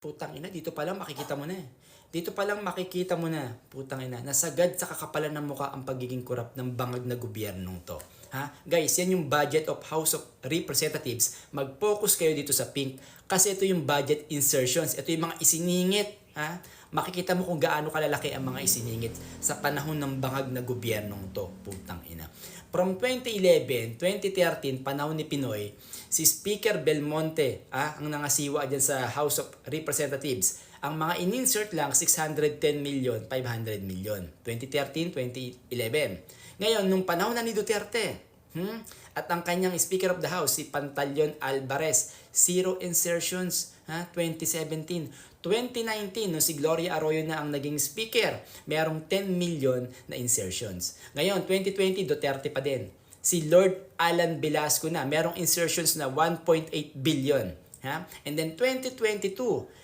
Putang ina, dito pa lang makikita mo na eh. Dito pa lang makikita mo na, putang ina, nasagad sa kakapalan ng mukha ang pagiging korap ng bangag na gobyernong to. Ha? Guys, yan yung budget of House of Representatives. Mag-focus kayo dito sa pink kasi ito yung budget insertions. Ito yung mga isiningit. Ha? Makikita mo kung gaano kalalaki ang mga isiningit sa panahon ng bangag na gobyernong to. Putang ina. From 2011, 2013, panahon ni Pinoy, si Speaker Belmonte ang nangasiwa dyan sa House of Representatives. Ang mga in-insert lang, 610 million, 500 million. 2013, 2011. Ngayon, nung panahon na ni Duterte, at ang kanyang Speaker of the House, si Pantaleon Alvarez, 0 insertions, 2017. 2019, nung si Gloria Arroyo na ang naging speaker, mayroong 10 million na insertions. Ngayon, 2020, Duterte pa din. Si Lord Alan Velasco na, mayroong insertions na 1.8 billion. Ha? And then 2022,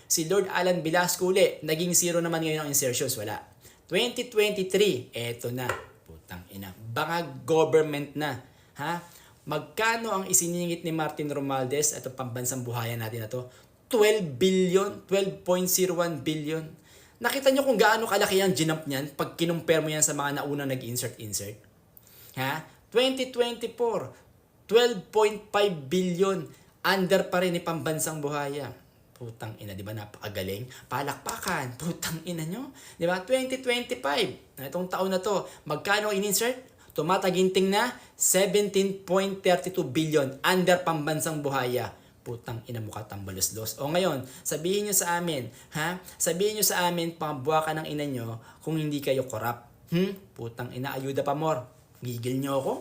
si Lord Alan Velasco uli, naging 0 naman ngayon ang insertions, wala. 2023, eto na, putang ina, bangag government na. Ha? Magkano ang isiningit ni Martin Romualdez at ang pambansang buhayan natin na to? 12 billion, 12.01 billion. Nakita nyo kung gaano kalaki ang ginamp niyan pag kinumpare mo yan sa mga naunang nag-insert. Ha? 2024, 12.5 billion. Under pa rin ni pambansang buhaya. Putang ina, di ba? Napakagaling. Palakpakan. Putang ina nyo. Di ba? 2025. Itong taon na to, magkano in-insert? Tumataginting na 17.32 billion under pambansang buhaya. Putang ina mo ka tambalos-los. O ngayon, sabihin nyo sa amin, Sabihin nyo sa amin, pangbuha ka ng ina nyo kung hindi kayo korap. Putang ina, ayuda pa more. Gigil nyo ako?